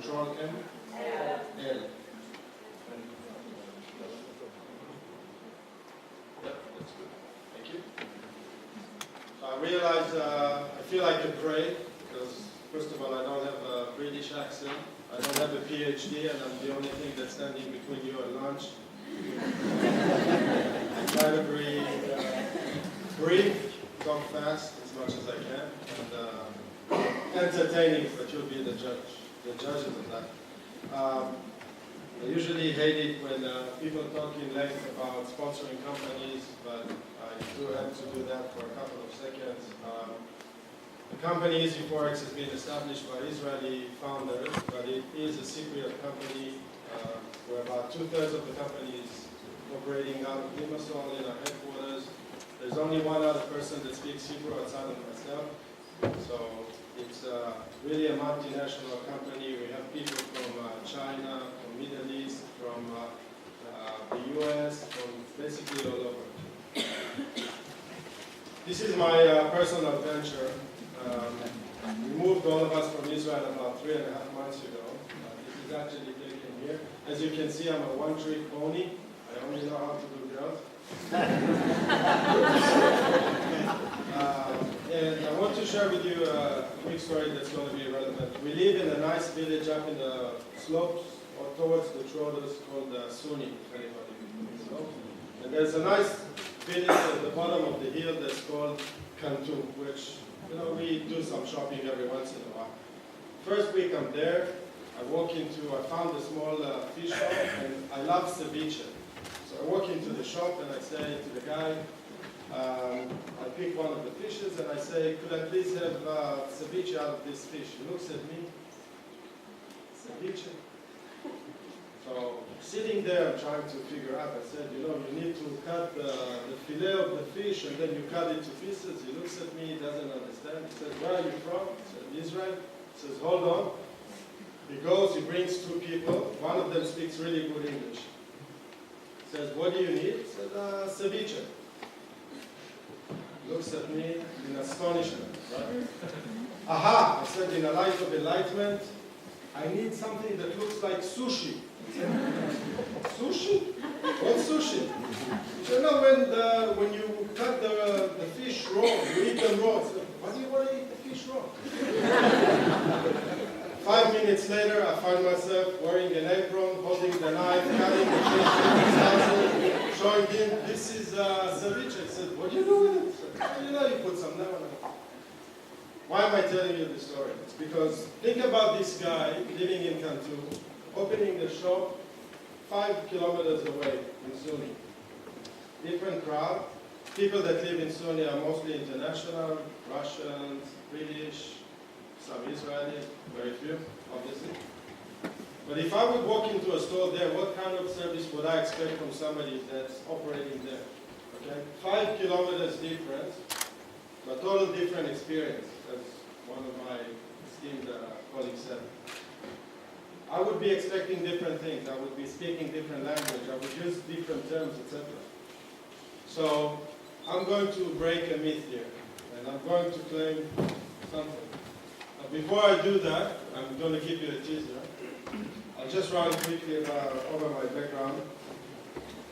control M? L. Yep, that's good. Thank you. So I realize I feel I can pray because, first of all, I don't have a British accent. I don't have a PhD, and I'm the only thing that's standing between you and lunch. I try to breathe, talk fast as much as I can, and entertaining, but you'll be the judges of that. I usually hate it when people talk in length about sponsoring companies, but I do have to do that for a couple of seconds. The company easy-forex has been established by Israeli founders, but it is a Cypriot company where about 2/3 of the company is operating out of Limassol in our headquarters. There's only one other person that speaks Hebrew outside of myself, so it's really a multinational company. We have people from China, from Middle East, from the US, from basically all over. This is my personal venture. We moved all of us from Israel about 3.5 months ago. This is actually taken here. As you can see, I'm a one-trick pony. I only know how to do girls. And I want to share with you a quick story that's going to be relevant. We live in a nice village up in the slopes or towards the Trodos called Sunni, if anybody knows. And there's a nice village at the bottom of the hill that's called Cantu, which, you know, we do some shopping every once in a while. First week I'm there, I found a small fish shop, and I love ceviche. So I walk into the shop and I say to the guy, I pick one of the fishes and I say, could I please have ceviche out of this fish? He looks at me, ceviche? So sitting there, I'm trying to figure out, I said, you know, you need to cut the fillet of the fish and then you cut it to pieces. He looks at me, he doesn't understand. He says, where are you from? I said, Israel. He says, hold on. He goes, he brings 2 people. One of them speaks really good English. He says, what do you need? He said, ceviche. He looks at me in astonishment, right? Aha, I said, in a light of enlightenment, I need something that looks like sushi. Sushi? What's sushi? You know, when you cut the fish raw, you eat them raw. So, why do you want to eat the fish raw? 5 minutes later, I find myself wearing an apron, holding the knife, cutting the fish, showing him, this is ceviche. I said, what do you do with it? Said, you know, you put some lemon on it. Why am I telling you this story? It's because think about this guy living in Cantu, opening the shop 5 kilometers away in Sunni. Different crowd. People that live in Sunni are mostly international, Russians, British, some Israeli, very few, obviously. But if I would walk into a store there, what kind of service would I expect from somebody that's operating there? Okay? 5 kilometers difference, but total different experience, as one of my esteemed colleagues said. I would be expecting different things. I would be speaking different language. I would use different terms, etc. So I'm going to break a myth here, and I'm going to claim something. Before I do that, I'm going to give you a teaser. I'll just run quickly over my background.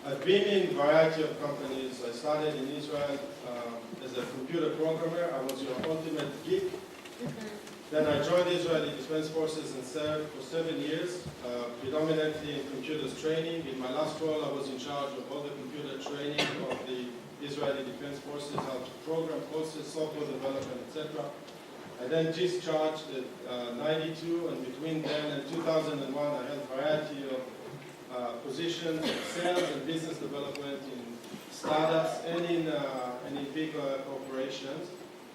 I've been in a variety of companies. I started in Israel as a computer programmer. I was your ultimate geek. Then I joined Israeli Defense Forces and served for 7 years, predominantly in computers training. In my last role, I was in charge of all the computer training of the Israeli Defense Forces, how to program courses, software development, etc. I then discharged at 92, and between then and 2001, I held a variety of positions in sales and business development in startups and in big corporations.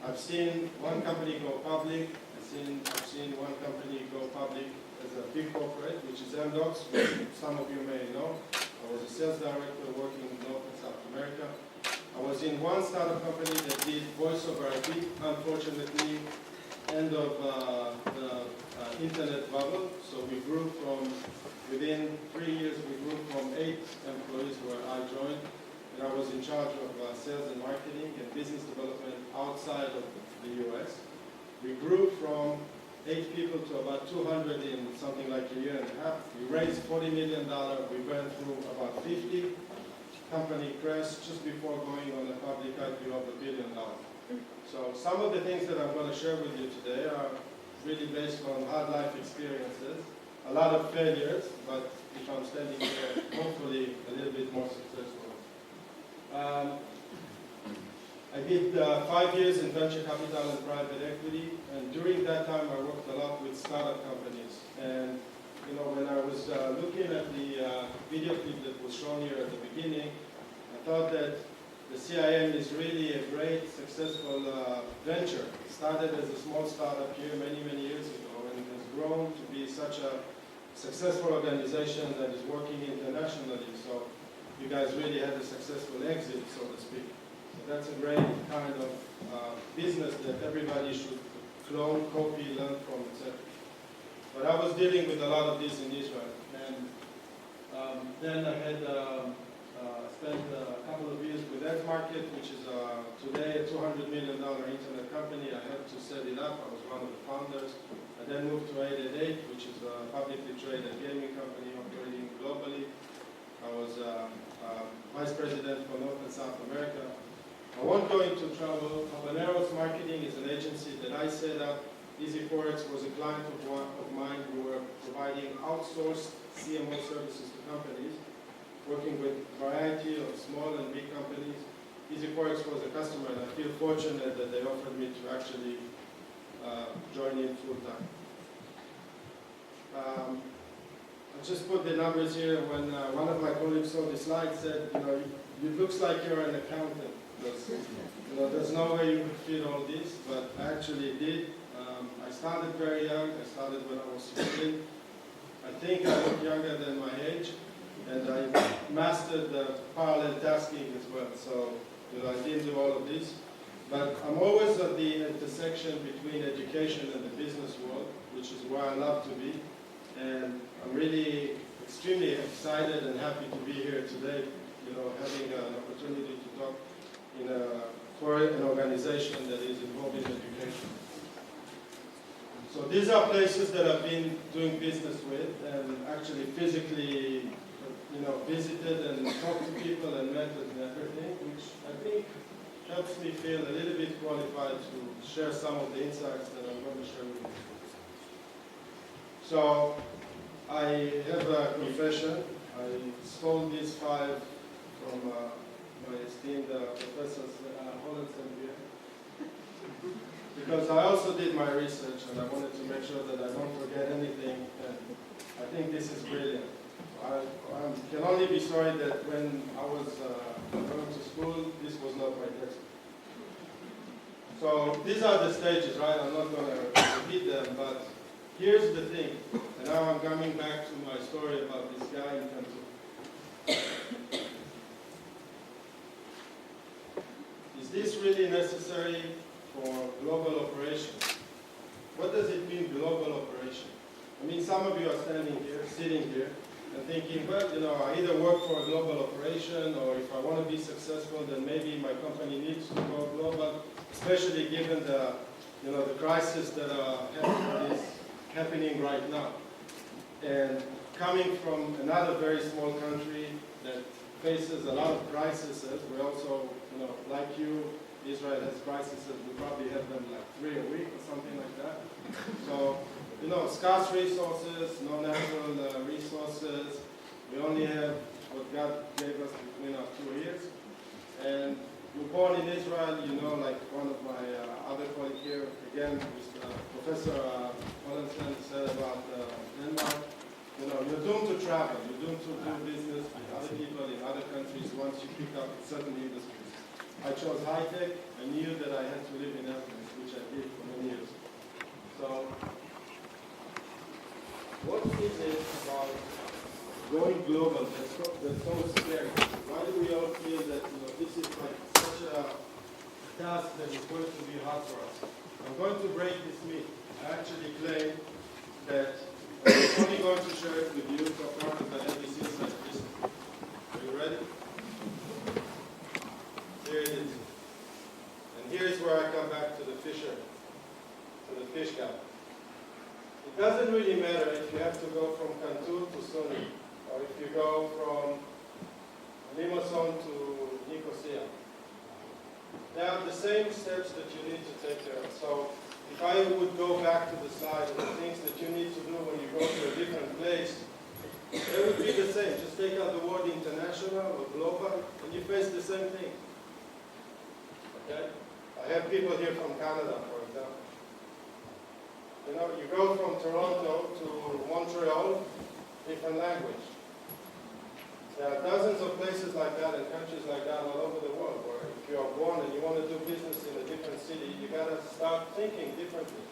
I've seen one company go public. I've seen one company go public as a big corporate, which is Amdocs, which some of you may know. I was a sales director working in North and South America. I was in one startup company that did voice over IP. Unfortunately, end of the internet bubble. So we grew from, within 3 years, we grew from 8 employees where I joined. And I was in charge of sales and marketing and business development outside of the US. We grew from 8 people to about 200 in something like a year and a half. We raised $40 million. We went through about 50. Company crashed just before going on a public IPO of $1 billion. So some of the things that I'm going to share with you today are really based on hard life experiences. A lot of failures, but if I'm standing here, hopefully a little bit more successful. I did 5 years in venture capital and private equity, and during that time I worked a lot with startup companies. And you know, when I was looking at the video clip that was shown here at the beginning, I thought that the CIM is really a great, successful venture. It started as a small startup here many, many years ago, and has grown to be such a successful organization that is working internationally. So you guys really had a successful exit, so to speak. So that's a great kind of business that everybody should clone, copy, learn from, etc. But I was dealing with a lot of this in Israel. And then I had spent a couple of years with Market, which is today a $200 million internet company. I helped to set it up. I was one of the founders. I then moved to 888, which is a publicly traded gaming company operating globally. I was vice president for North and South America. I won't go into travel. Habaneros Marketing is an agency that I set up. easy-forex was a client of mine who were providing outsourced CMO services to companies, working with a variety of small and big companies. easy-forex was a customer, and I feel fortunate that they offered me to actually join in full-time. I just put the numbers here. When one of my colleagues saw the slide, said, you know, it looks like you're an accountant. You know, there's no way you could fit all this, but I actually did. I started very young. I started when I was 16. I think I look younger than my age, and I mastered parallel tasking as well. So, you know, I didn't do all of this. But I'm always at the intersection between education and the business world, which is where I love to be. And I'm really extremely excited and happy to be here today, you know, having an opportunity to talk for an organization that is involved in education. So these are places that I've been doing business with and actually physically, you know, visited and talked to people and met and everything, which I think helps me feel a little bit qualified to share some of the insights that I'm going to share with you. So I have a confession. I stole these 5 from my esteemed professor Hollensen here. Because I also did my research and I wanted to make sure that I don't forget anything. And I think this is brilliant. I can only be sorry that when I was going to school, this was not my textbook. So these are the stages, right? I'm not going to repeat them, but here's the thing. And now I'm coming back to my story about this guy in front of me. Is this really necessary for global operation? What does it mean, global operation? I mean, some of you are standing here, sitting here, and thinking, well, you know, I either work for a global operation, or if I want to be successful, then maybe my company needs to go global, especially given the, you know, the crisis that is happening right now. And coming from another very small country that faces a lot of crises, we also, you know, like you, Israel has crises, we probably have them like 3 a week or something like that. So, you know, scarce resources, no natural resources. We only have what God gave us between our 2 ears. And you're born in Israel, you know, like one of my other colleagues here, again, Professor Hollensen said about Denmark. You know, you're doomed to travel. You're doomed to do business with other people in other countries once you pick up certain industries. I chose high-tech. I knew that I had to live in Athens, which I did for many years. So, what is it about going global that's so scary? Why do we all feel that, you know, this is like such a task that is going to be hard for us? I'm going to break this myth. I actually claim that I'm only going to share it with you so far as I have this insight. Are you ready? Here it is. And here's where I come back to the fisher, to the fish guy. It doesn't really matter if you have to go from Canton to Sony, or if you go from Limassol to Nicosia. They are the same steps that you need to take care of. So if I would go back to the slide of the things that you need to do when you go to a different place, they would be the same. Just take out the word international or global, and you face the same thing. Okay? I have people here from Canada, for example. You know, you go from Toronto to Montreal, different language. There are dozens of places like that and countries like that all over the world where if you are born and you want to do business in a different city, you got to start thinking differently.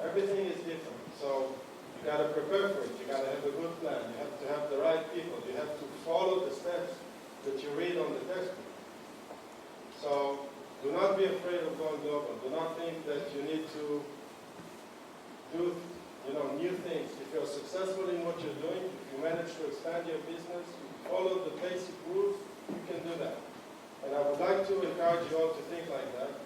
Everything is different. So you got to prepare for it. You got to have a good plan. You have to have the right people. You have to follow the steps that you read on the textbook. So do not be afraid of going global. Do not think that you need to do new things. If you're successful in what you're doing, if you manage to expand your business, you follow the basic rules, you can do that. And I would like to encourage you all to think like that,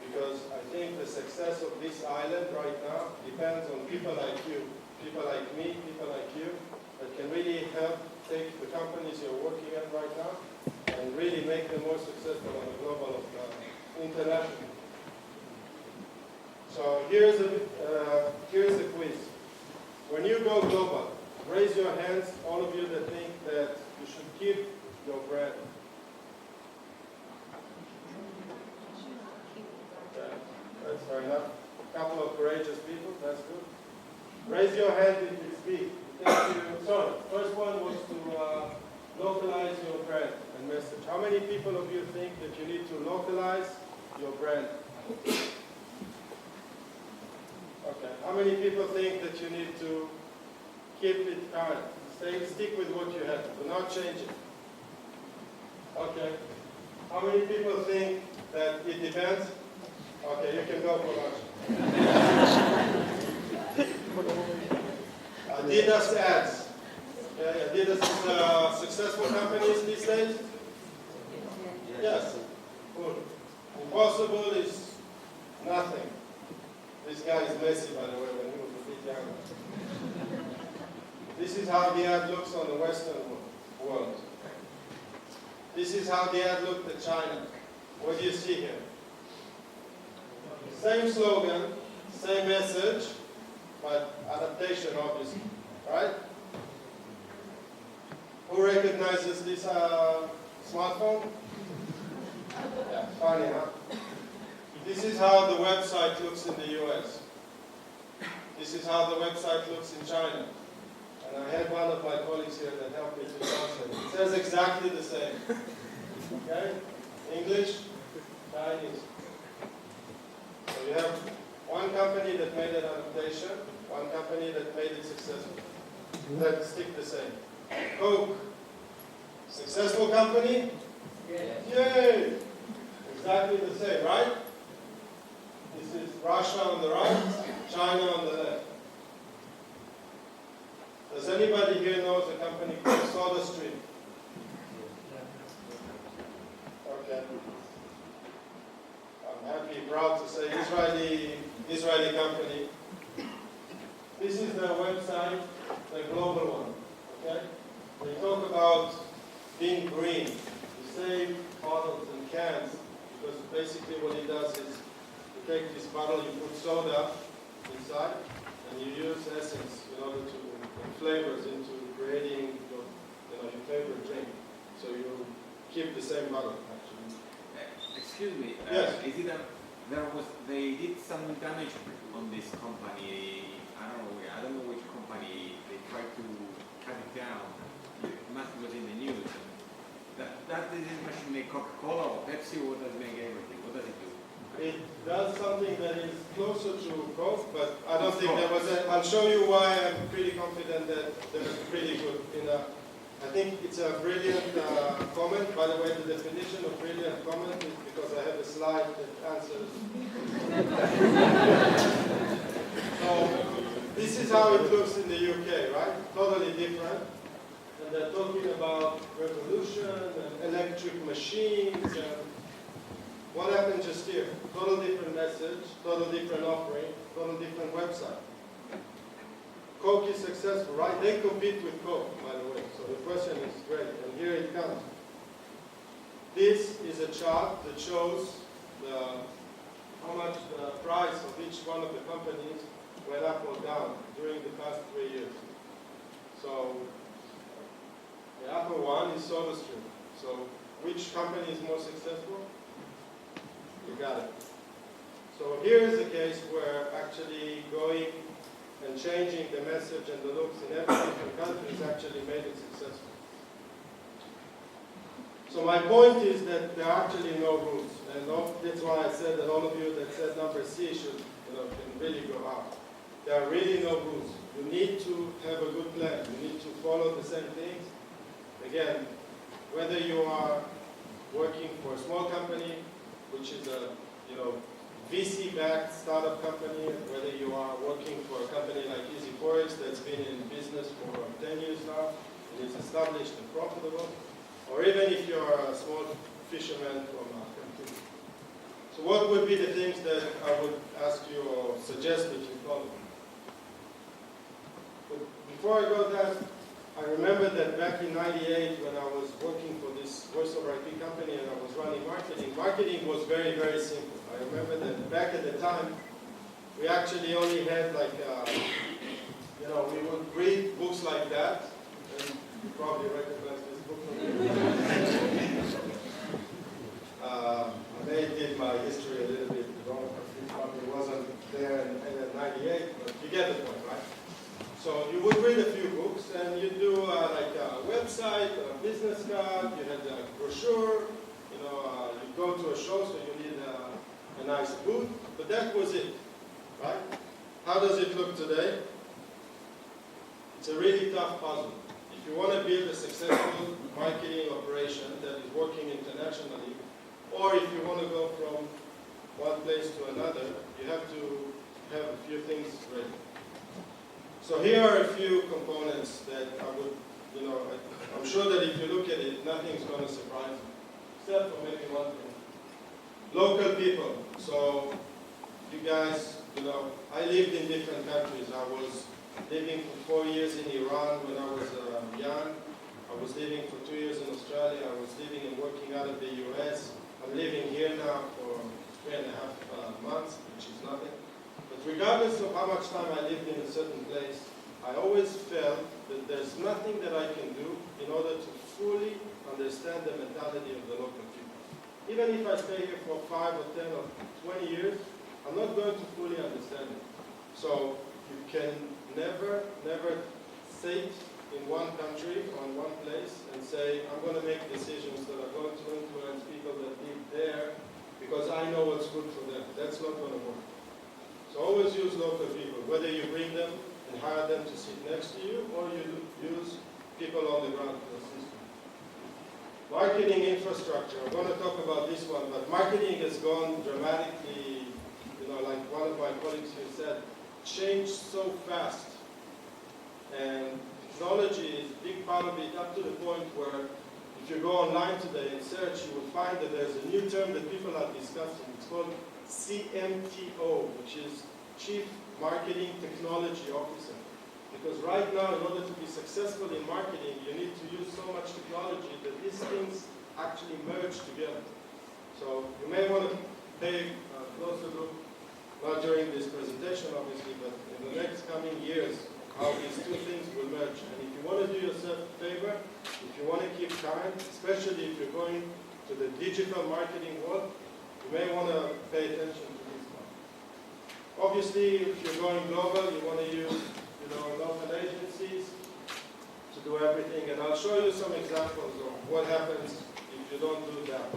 because I think the success of this island right now depends on people like you, people like me, people like you, that can really help take the companies you're working at right now and really make them more successful on a global, international. So here's a quiz. When you go global, raise your hands, all of you that think that you should keep your brand. Okay, that's fair enough. A couple of courageous people, that's good. Raise your hand if it's big. Sorry, first one was to localize your brand and message. How many people of you think that you need to localize your brand? Okay. How many people think that you need to keep it current? Stick with what you have. Do not change it. Okay. How many people think that it depends? Okay, you can go for lunch. Adidas ads. Okay, Adidas is a successful company these days? Yes. Good. Impossible is nothing. This guy is Messi, by the way, when he was a bit younger. This is how the ad looks on the Western world. This is how the ad looked at China. What do you see here? Same slogan, same message, but adaptation, obviously. Right? Who recognizes this smartphone? Yeah, funny, huh? This is how the website looks in the US. This is how the website looks in China. And I had one of my colleagues here that helped me to translate. It says exactly the same. Okay? English, Chinese. So you have one company that made an adaptation, one company that made it successful. That stick the same. Coke. Successful company? Yes. Yay! Exactly the same, right? This is Russia on the right, China on the left. Does anybody here know a company called SodaStream? Okay. I'm happy, proud to say Israeli company. This is their website, the global one. Okay? They talk about being green. You save bottles and cans, because basically what it does is you take this bottle, you put soda inside, and you use essence in order to put flavors into creating your favorite drink. So you keep the same bottle, actually. Excuse me. Yes. Is it they did some damage on this company? I don't know which company. They tried to cut it down. It was in the news. That this machine make Coca-Cola or Pepsi, or does it make everything? What does it do? It does something that is closer to Coke, but I don't think there was a... I'll show you why I'm pretty confident that they're pretty good. I think it's a brilliant comment. By the way, the definition of brilliant comment is because I have a slide that answers. So, this is how it looks in the UK, right? Totally different. And they're talking about revolution and electric machines and what happened just here? Total different message, total different offering, total different website. Coke is successful, right? They compete with Coke, by the way. So the question is great, and here it comes. This is a chart that shows how much the price of each one of the companies went up or down during the past 3 years. So the upper one is SodaStream. So which company is more successful? You got it. So here is a case where actually going and changing the message and the looks in every different country has actually made it successful. So my point is that there are actually no rules, and that's why I said that all of you that said number C should, can really go up. There are really no rules. You need to have a good plan. You need to follow the same things. Again, whether you are working for a small company, which is a VC-backed startup company, whether you are working for a company like easy-forex that's been in business for 10 years now and is established and profitable, or even if you're a small fisherman from a country. So what would be the things that I would ask you or suggest that you follow? But before I go there, I remember that back in '98 when I was working for this voice over IP company and I was running marketing was very, very simple. I remember that back at the time, we actually only had like, we would read books like that, and you probably recognize this book from here. I may did my history a little bit wrong, it probably wasn't there in '98, but you get the point, right? So you would read a few books, and you do like a website, a business card, you had a brochure, you go to a show, so you need a nice booth, but that was it, right? How does it look today? It's a really tough puzzle. If you want to build a successful marketing operation that is working internationally, or if you want to go from one place to another, you have to have a few things ready. So here are a few components that I would, I'm sure that if you look at it, nothing's going to surprise you, except for maybe one thing. Local people. So you guys, I lived in different countries. I was living for 4 years in Iran when I was young. I was living for 2 years in Australia. I was living and working out of the US. I'm living here now for 3.5 months, which is nothing. But regardless of how much time I lived in a certain place, I always felt that there's nothing that I can do in order to fully understand the mentality of the local people. Even if I stay here for 5 or 10 or 20 years, I'm not going to fully understand it. So you can never sit in one country or in one place and say, I'm going to make decisions that are going to influence people that live there because I know what's good for them. That's not going to work. So always use local people, whether you bring them and hire them to sit next to you, or you use people on the ground to assist you. Marketing infrastructure, I'm going to talk about this one, but marketing has gone dramatically, like one of my colleagues here said, changed so fast. And technology is a big part of it, up to the point where if you go online today and search, you will find that there's a new term that people are discussing. It's called CMTO, which is Chief Marketing Technology Officer. Because right now, in order to be successful in marketing, you need to use so much technology that these things actually merge together. So you may want to take a closer look, not during this presentation, obviously, but in the next coming years, how these two things will merge. And if you want to do yourself a favor, if you want to keep time, especially if you're going to the digital marketing world, you may want to pay attention to this one. Obviously, if you're going global, you want to use local agencies to do everything. And I'll show you some examples of what happens if you don't do that.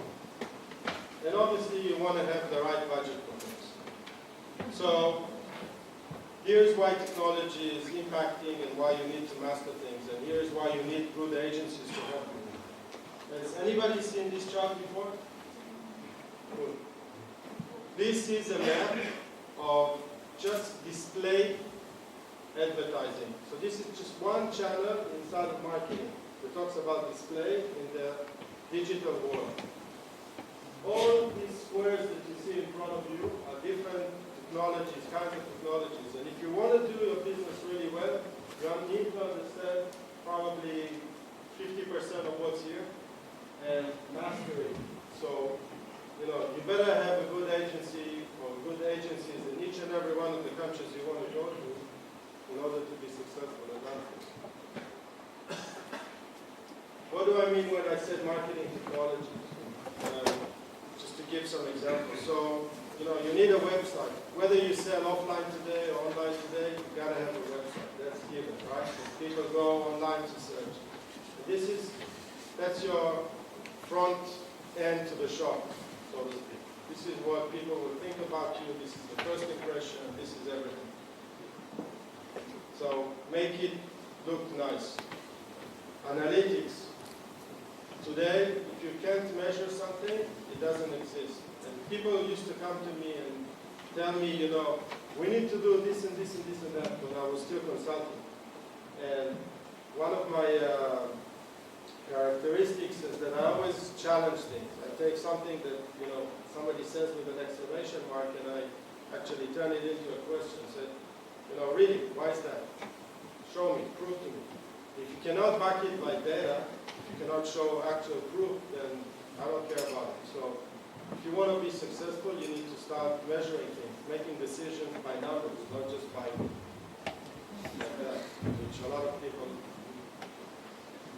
And obviously, you want to have the right budget for this. So here's why technology is impacting and why you need to master things. And here's why you need good agencies to help you. Has anybody seen this chart before? Good. This is a map of just display advertising. So this is just one channel inside of marketing that talks about display in the digital world. All these squares that you see in front of you are different technologies, kinds of technologies. And if you want to do your business really well, churches you want to go to in order to be successful in life. What do I mean when I said marketing technology? Just to give some examples. So, you need a website. Whether you sell offline today or online today, you've got to have a website. That's given, right? People go online to search. That's your front end to the shop, so to speak. This is what people will think about you. This is the first impression. This is everything. So make it look nice. Analytics. Today, if you can't measure something, it doesn't exist. And people used to come to me and tell me, we need to do this and this and this and that when I was still consulting. And one of my characteristics is that I always challenge things. I take something that, somebody says with an exclamation mark and I actually turn it into a question. Said, really, why is that? Show me, prove to me. If you cannot back it by data, if you cannot show actual proof, then I don't care about it. So if you want to be successful, you need to start measuring things, making decisions by numbers, not just by which a lot of people.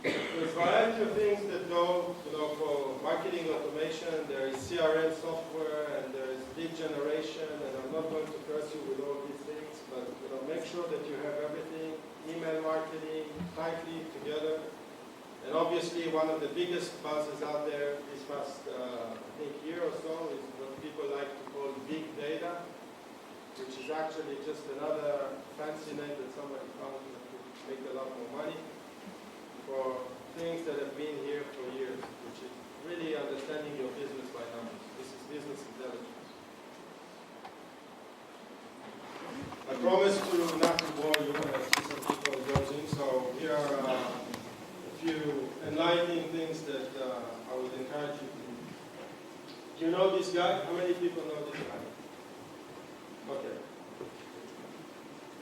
There's a variety of things that go, for marketing automation. There is CRM software, and there is lead generation, and I'm not going to curse you with all these things, but make sure that you have everything, email marketing, tightly together. And obviously, one of the biggest buzzes out there this past, year or so is what people like to call big data, which is actually just another fancy name that somebody found that could make a lot more money for things that have been here for years, which is really understanding your business by numbers. This is business intelligence. I promise to not to bore you when I see some people dozing, so here are a few enlightening things that I would encourage you to do. Do you know this guy? How many people know this guy? Okay.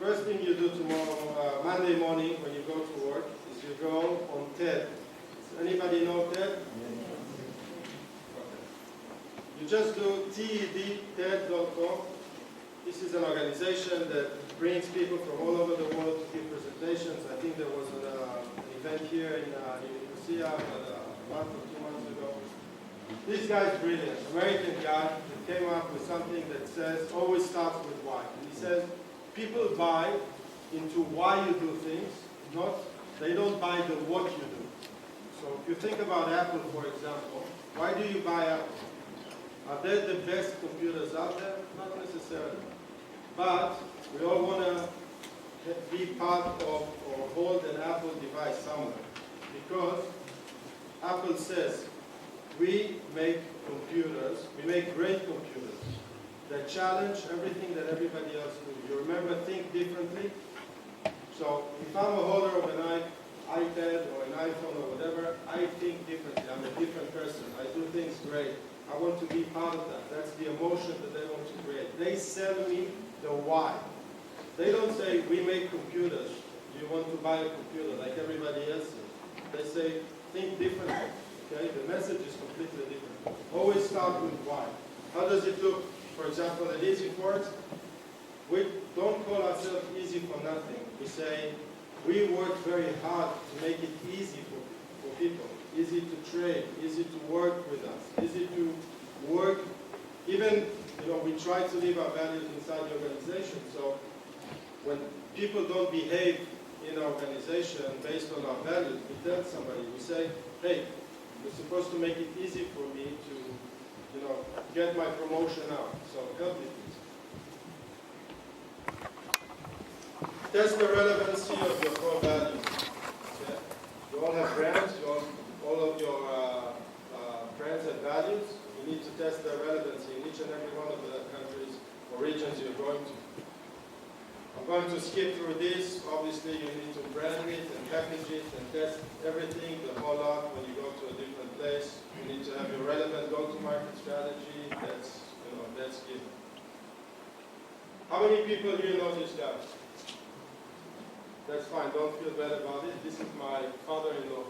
First thing you do tomorrow, Monday morning when you go to work, is you go on TED. Does anybody know TED? Okay. You just do TED.com. This is an organization that brings people from all over the world to give presentations. I think there was an event here in Nicosia a month or 2 months ago. This guy is brilliant, American guy that came up with something that says, always starts with why. And he says, people buy into why you do things, they don't buy the what you do. So if you think about Apple, for example, why do you buy Apple? Are they the best computers out there? Not necessarily. But we all want to be part of or hold an Apple device somewhere. Because Apple says, we make computers, we make great computers that challenge everything that everybody else does. You remember, think differently? So if I'm a holder of an iPad or an iPhone or whatever, I think differently. I'm a different person. I do things great. I want to be part of that. That's the emotion that they want to create. They sell me the why. They don't say, we make computers. You want to buy a computer like everybody else is. They say, think differently. Okay? The message is completely different. Always start with why. How does it look? For example, at easy-forex, we don't call ourselves easy for nothing. We say, we work very hard to make it easy for people. Easy to trade, easy to work with us, easy to work. Even, we try to live our values inside the organization. So when people don't behave in our organization based on our values, we tell somebody, we say, hey, you're supposed to make it easy for me to, get my promotion out. So help me, please. Test the relevancy of your core values. Okay? You all have brands. All of your brands have values. You need to test their relevancy in each and every one of the countries or regions you're going to. I'm going to skip through this. Obviously, you need to brand it and package it and test everything, the whole lot, when you go to a different place. You need to have your relevant go-to-market strategy. That's given. How many people here know this guy? That's fine. Don't feel bad about it. This is my father-in-law.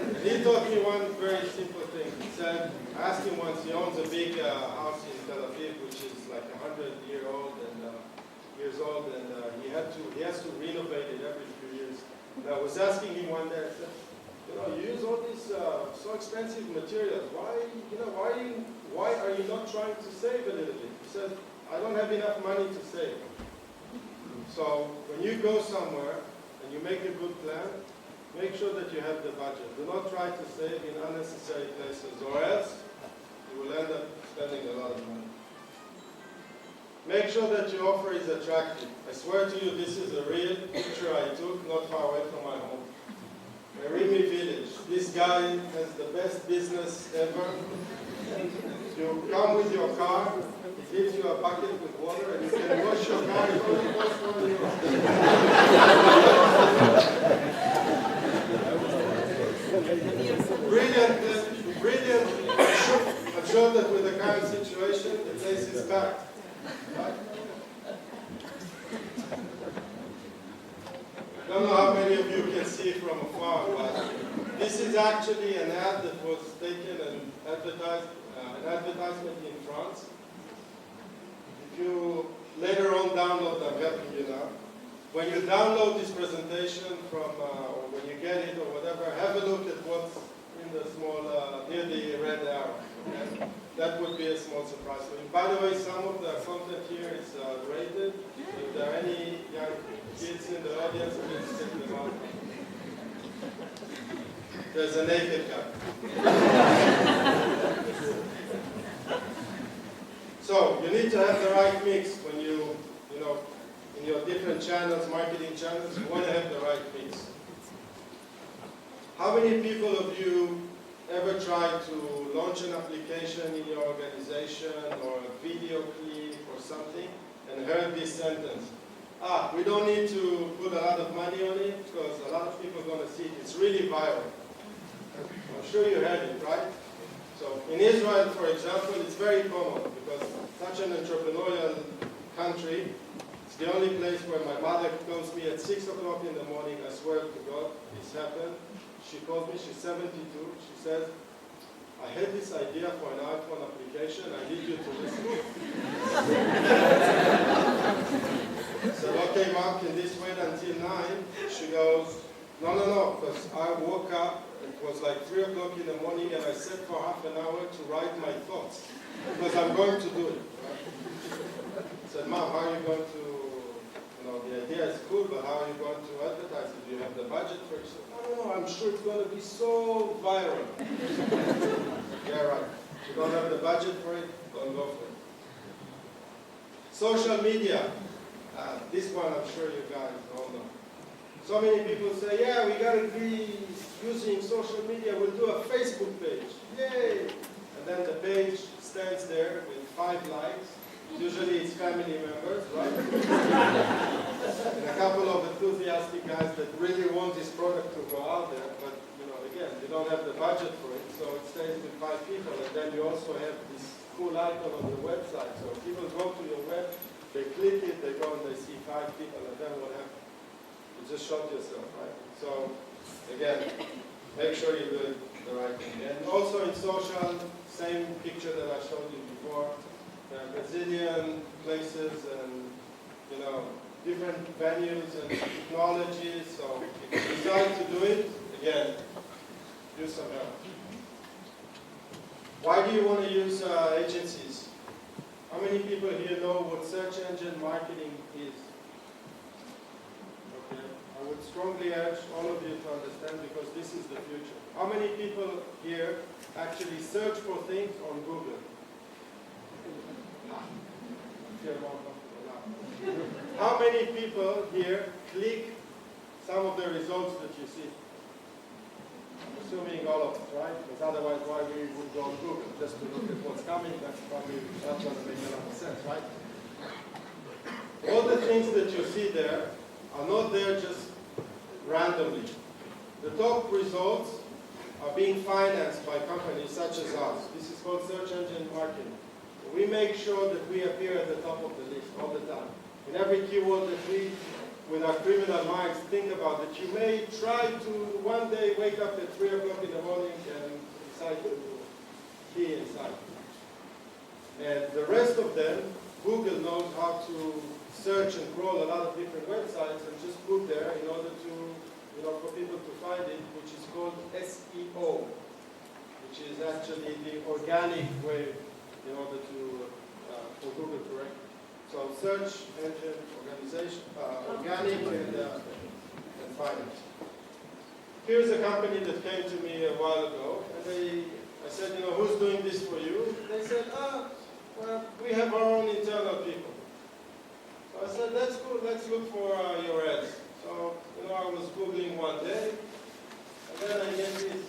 And he taught me one very simple thing. He said, plan. I asked him once, he owns a big house in Tel Aviv, which is like 100-year-old and years old, and he has to renovate it every few years. And I was asking him one day, I said, you use all these so expensive materials. Why are you not trying to save a little bit? He said, I don't have enough money to save. So when you go somewhere and you make a good plan, make sure that you have the budget. Do not try to save in unnecessary places, or else you will end up spending a lot of money. Make sure that your offer is attractive. I swear to you, this is a real picture I took not far away from my home. Merimi village. This guy has the best business ever. You come with your car, he gives you a bucket with water, and you can wash your car. It only costs €1. Brilliant. I'm sure that with the current situation, the place is packed. Right? I don't know how many of you can see from afar, but this is actually an ad that was taken and advertised, an advertisement in France. If you later on download, I'm helping you now. When you download this presentation from, or when you get it or whatever, have a look at what's in the small, near the red arrow. Okay? That would be a small surprise for you. By the way, some of the content here is rated. If there are any young kids in the audience, please check them out. There's a naked guy. So you need to have the right mix when you in your different channels, marketing channels, you want to have the right mix. How many people of you ever tried to launch an application in your organization or a video clip or something and heard this sentence? We don't need to put a lot of money on it because a lot of people are going to see it. It's really viral. I'm sure you heard it, right? So in Israel, for example, it's very common because such an entrepreneurial country. It's the only place where my mother calls me at 6 o'clock in the morning. I swear to God, this happened. She calls me, she's 72. She says, I had this idea for an iPhone application. I need you to listen. I said, okay, Mom, can this wait until 9? She goes, no, because I woke up, it was like 3 o'clock in the morning, and I sat for half an hour to write my thoughts, because I'm going to do it. Right? I said, Mom, how are you going to, the idea is cool, but how are you going to advertise it? Do you have the budget for it? She said, no, I'm sure it's going to be so viral. Yeah, right. If you don't have the budget for it, don't go for it. Social media. This one I'm sure you guys all know. So many people say, yeah, we got to be using social media. We'll do a Facebook page. Yay! And then the page stands there with 5 likes. Usually it's family members, right? And a couple of enthusiastic guys that really want this product to go out there, but again, you don't have the budget for it, so it stays with 5 people, and then you also have this cool icon on the website. So people go to your web, they click it, they go and they see 5 people, and then what happens? You just shot yourself, right? So again, make sure you do it the right thing. And also in social, same picture that I showed you before. Brazilian places and different venues and technologies. So if you decide to do it, again, do some help. Why do you want to use agencies? How many people here know what search engine marketing is? Okay, I would strongly urge all of you to understand because this is the future. How many people here actually search for things on Google? How many people here click some of the results that you see? I'm assuming all of us, right? Because otherwise why we would go on Google? Just to look at what's coming, that's probably not going to make a lot of sense, right? All the things that you see there are not there just randomly. The top results are being financed by companies such as us. This is called search engine marketing. We make sure that we appear at the top of the list all the time. In every keyword that we, with our criminal minds, think about, that you may try to one day wake up at 3 o'clock in the morning and decide to key inside. And the rest of them, Google knows how to search and crawl a lot of different websites and just put there in order to, for people to find it, which is called SEO, which is actually the organic way in order to, for Google to rank. So search engine organization, organic and find it. Here's a company that came to me a while ago, and I said, who's doing this for you? They said, well, we have our own internal people. So I said, that's good, let's look for your ads. So, I was Googling one day, and then I get this.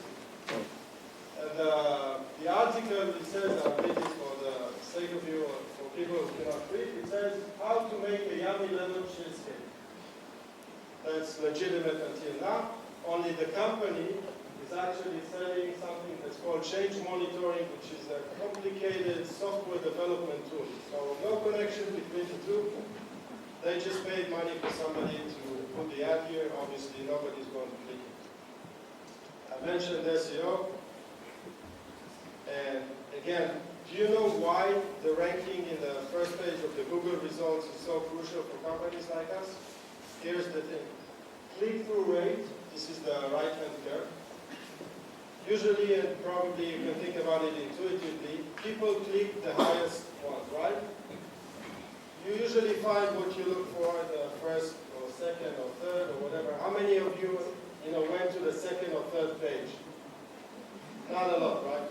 And the article, it says, I'll read it for the sake of you, or for people who cannot read, it says, how to make a yummy lemon cheesecake. That's legitimate until now. Only the company is actually selling something that's called change monitoring, which is a complicated software development tool. So no connection between the two. They just paid money for somebody to put the ad here. Obviously, nobody's going to click it. I mentioned SEO. And again, do you know why the ranking in the first page of the Google results is so crucial for companies like us? Here's the thing. Click-through rate, this is the right-hand curve. Usually, and probably you can think about it intuitively, people click the highest ones, right? You usually find what you look for, the first or second or third or whatever. How many of you, went to the second or third page? Not a lot, right?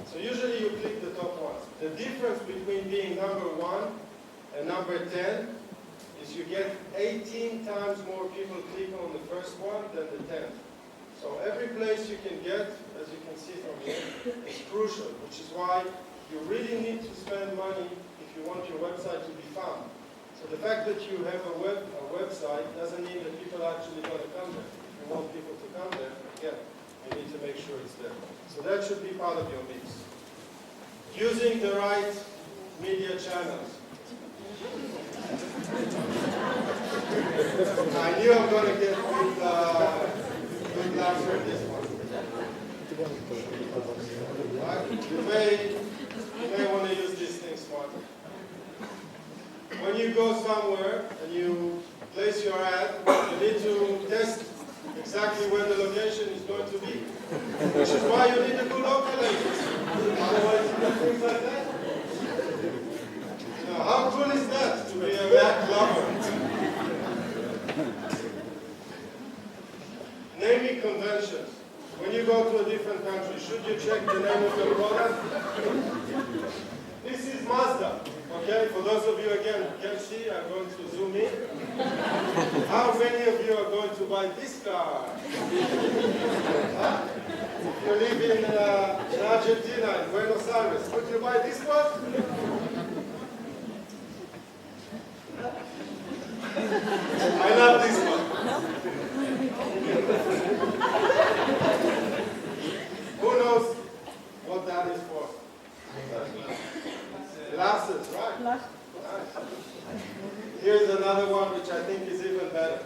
So usually you click the top ones. The difference between being number 1 and number 10 is you get 18 times more people click on the first one than the 10th. So every place you can get, as you can see from here, is crucial, which is why you really need to spend money if you want your website to be found. So the fact that you have a website doesn't mean that people are actually going to come there. If you want people to come there, again, you need to make sure it's there. So that should be part of your mix. Using the right media channels. I knew I'm going to get good laughs from this one. Right? You may want to use these things smarter. When you go somewhere and you place your ad, you need to test exactly where the location is going to be. Which is why you need a good localator. Otherwise you get things like that. Now, how cool is that to be a Mac lover? Naming conventions. When you go to a different country, should you check the name of your product? This is Mazda. Okay, for those of you again who can see, I'm going to zoom in. How many of you are going to buy this car? Huh? If you live in Argentina, in Buenos Aires, would you buy this one? I love this one. Who knows what that is for? Glasses, right? Nice. Here's another one which I think is even better.